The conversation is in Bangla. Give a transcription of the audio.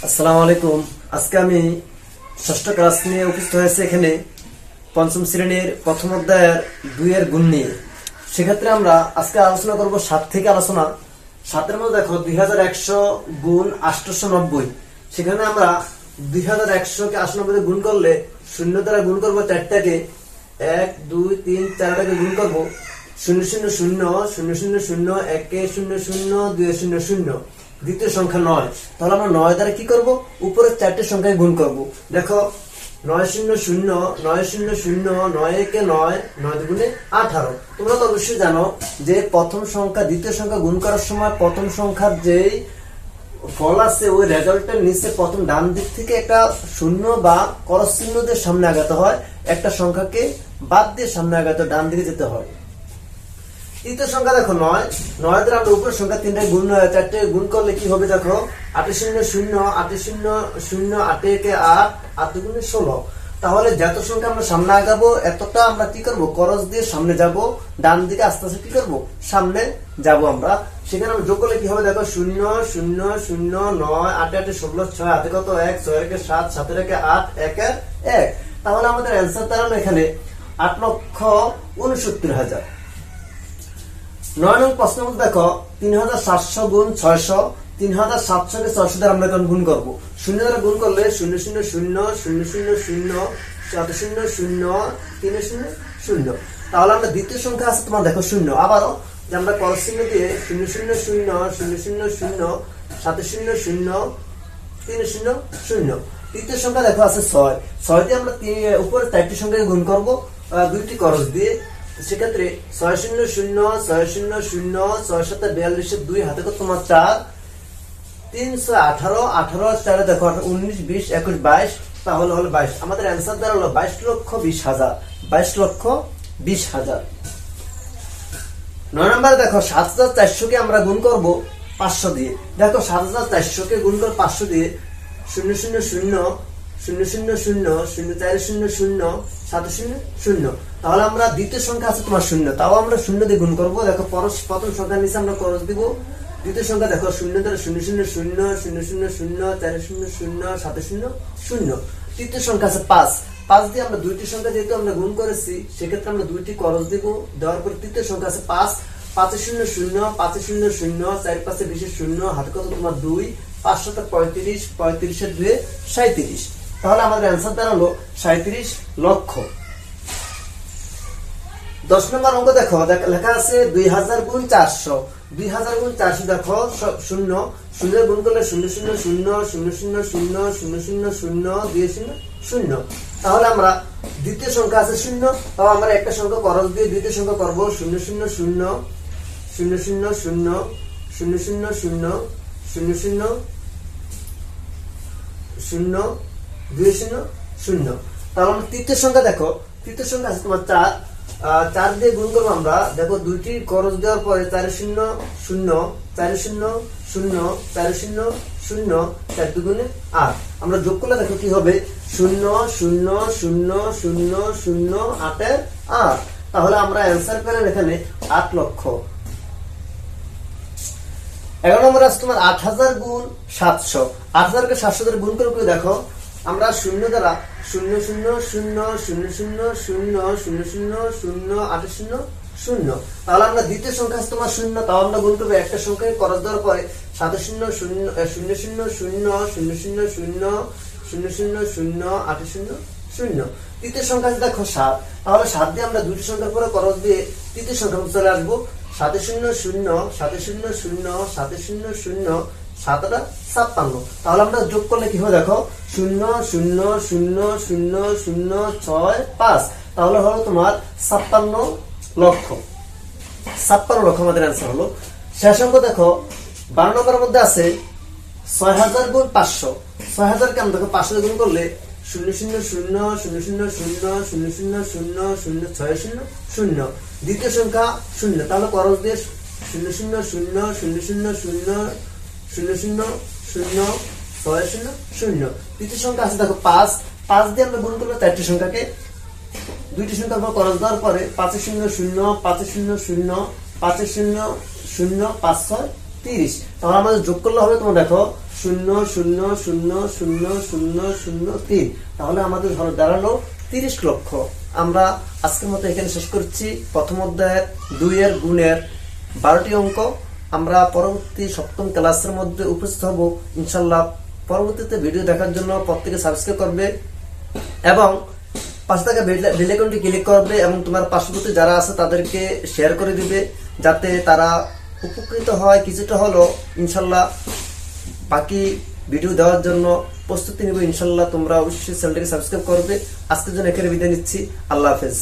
আসসালামু আলাইকুম। আজকে আমি ষষ্ঠ ক্লাস নিয়ে উপস্থিত হয়েছে এখানে পঞ্চম শ্রেণীর প্রথম অধ্যায়ের 2 এর গুণ নিয়ে। সেক্ষেত্রে আমরা আজকে আলোচনা করব 7 থেকে আলোচনা। 7 মধ্যে দেখো 2100 গুণ 890। সেখানে আমরা 2100 কে 890 গুণ করলে শূন্য দ্বারা গুণ করব 4টাকে, 1 2 3 4টাকে গুণ করব 0 0 0 0 0 0 1 0 0 2 0 0। দ্বিতীয় সংখ্যা 9। তাহলে আমরা 9 দ্বারা কি করব? উপরের 4টি সংখ্যায় গুণ করব। দেখো 9 0 0 9 0 0 9 1 9 9 দুগুণে 18। তোমরা তো অবশ্যই জানো যে প্রথম সংখ্যা দ্বিতীয় সংখ্যা গুণ করার সময় প্রথম সংখ্যার যেই ফল আছে ওই রেজাল্টের নিচে প্রথম ডান দিক থেকে একটা শূন্য বা ক্রস চিহ্ন দিয়ে সামনে আগাতে হয়, একটা সংখ্যাকে বাদ দিয়ে সামনে আগাতে ডান দিকে যেতে হয়। তৃতীয় সংখ্যা দেখো 9 9 দ্বারা আমরা উপরের সংখ্যা 3টায় গুণ 4টে গুণ করলে কি হবে? দেখো 8 0 0 8 0 0 8 1 8 8 দুগুণে 16। তাহলে যত সংখ্যা আমরা সামনে আগাবো এতটা আমরা কি করব? ক্রস দিয়ে সামনে যাব, ডান দিকে আস্তে আস্তে কি করব? সামনে যাব আমরা। সেখানে আমরা যোগ করলে কি হবে? দেখো 0 0 0 9 8 8 16 6 হাতে কত? 1 6 1 7 7 1 8 1 1। তাহলে আমাদের অ্যানসার দাঁড়ালো এখানে 8,69,000। 9 নং প্রশ্নের মধ্যে দেখো 3700 গুণ 600। 3700 কে 600 দ্বারা আমরা গুণ করব। 0 দ্বারা গুণ করলে 0 0 0 0 0 0 7 0 0 3 0 0। তাহলে আমরা দ্বিতীয় সংখ্যা আছে তোমার দেখো 0। আবারও যে আমরা ক্রস চিহ্ন দিয়ে 0 0 0 0 0 0 7 0 0 3 0 0। তৃতীয় সংখ্যা দেখো আছে 6। 6 দিয়ে আমরা উপরে 4টি সংখ্যাকে গুণ করব দুইটি ক্রস দিয়ে। সেক্ষেত্রে 6 0 0 6 0 0 6 7 42 2 হাতে কত? তোমার 4 3 6 18 18 4 দেখো 19 20 21 22। তাহলে হলো 22। আমাদের অ্যানসার দাঁড়ালো 22,20,000। 22,20,000। 9 নম্বরে দেখো 7400 কে আমরা গুণ করব 500 দিয়ে। দেখো 7400 কে গুণ করব 500 দিয়ে 0 0 0 0 0 0 0 4 0 0 7 0 0। তাহলে আমরা দ্বিতীয় সংখ্যা আছে তোমার 0, তাও আমরা 0 দিয়ে গুণ করব। দেখো প্রথম সংখ্যার নিচে আমরা ক্রস দিব। দ্বিতীয় সংখ্যা দেখো 0 দ্বারা 0 0 0 0 0 0 4 0 0 7 0 0। তৃতীয় সংখ্যা আছে 5। 5 দিয়ে আমরা দুইটি সংখ্যা যেহেতু আমরা গুণ করেছি সেক্ষেত্রে আমরা দুইটি ক্রস দিব। দেওয়ার পর তৃতীয় সংখ্যা আছে 5 5 0 0 5 0 0 4 5 20 0 হাতে কত? তোমার 2 5 7 35 35 এর 2 37। তাহলে আমাদের অ্যানসার দাঁড়ালো 37 লক্ষ। 10 নম্বর অঙ্ক দেখো লেখা আছে 2000 গুণ 400। 2000 গুণ 400 দেখো 0 0 গুণ করলে 0 0 0 0 0 0 0 0 0 2 0 0। তাহলে আমরা দ্বিতীয় সংখ্যা আছে 0, তাও আমরা একটা সংখ্যা ক্রস দিয়ে দ্বিতীয় সংখ্যা করব 0 0 0 0 0 0 0 0 0 0 0 0 2 0 0। তাহলে আমরা তৃতীয় সংখ্যা দেখো, তৃতীয় সংখ্যা আছে তোমার 4। 4 দিয়ে গুণ করবো আমরা। দেখো দুইটি ক্রস দেওয়ার পরে 4 0 0 4 0 0 4 0 0 4 দুগুণে 8। আমরা যোগ করলে দেখো কি হবে? 0 0 0 0 0 8 8। তাহলে আমরা অ্যান্সার পেলাম এখানে 8 লক্ষ। 11 নম্বর আছে তোমার 8000 গুণ 700। 8000 কে 700 দ্বারা গুণ করে দেখো আমরা 0 দ্বারা 0 0 0 0 0 0 0 0 0 8 0 0। তাহলে আমরা দ্বিতীয় সংখ্যা আছে তোমার 0, তাও আমরা গুণ করবো একটা সংখ্যাকে ক্রস দেওয়ার পরে 7 0 0 0 0 0 0 0 0 0 0 8 0 0। তৃতীয় সংখ্যা আছে দেখো 7। তাহলে 7 দিয়ে আমরা দুইটি সংখ্যার পরে ক্রস দিয়ে তৃতীয় সংখ্যা চলে আসবো 7 0 0 7 0 0 7 0 0 7 56। তাহলে আমরা যোগ করলে কি হবে? দেখো 0 0 0 0 0 6 5। তাহলে হলো তোমার 56 লক্ষ। 56 লক্ষ আমাদের অ্যান্সার হলো। শেষ অঙ্ক দেখো 12 নম্বরের মধ্যে আছে 6000 গুণ 500। 6000 কে আমরা দেখো 500 গুণ করলে 0 0 0 0 0 0 0 0 0 0 6 0 0। দ্বিতীয় সংখ্যা 0, তাহলে ক্রস দিয়ে 0 0 0 0 0 0 0 0 0 6 0 0। তৃতীয় সংখ্যা আছে দেখো 5। 5 দিয়ে আমরা গুণ করবো 4টি সংখ্যাকে, দুইটি সংখ্যার পর ক্রস দেওয়ার পরে 5 0 0 5 0 0 5 0 0 5 6 30। তাহলে আমাদের যোগ করলে হবে তোমার দেখো 0 0.00000003, তাহলে আমাদের ধরো দাঁড়ালো 30 লক্ষ। আমরা আজকের মতো এখানে শেষ করছি প্রথম অধ্যায়ের 2 এর গুণের 12টি অঙ্ক। আমরা পরবর্তী সপ্তম ক্লাসের মধ্যে উপস্থিত হব ইনশাল্লাহ। পরবর্তীতে ভিডিও দেখার জন্য প্রত্যেকে সাবস্ক্রাইব করবে এবং পাশে থাকা বেল আইকনটি ক্লিক করবে এবং তোমার পার্শ্ববর্তী যারা আছে তাদেরকে শেয়ার করে দিবে, যাতে তারা উপকৃত হয় কিছুটা হলো। ইনশাল্লাহ বাকি ভিডিও দেওয়ার জন্য প্রস্তুতি নিব ইনশাল্লাহ। তোমরা অবশ্যই চ্যানেলটিকে সাবস্ক্রাইব করবে। আজকের জন্য এখানে বিদায় নিচ্ছি। আল্লাহ হাফেজ।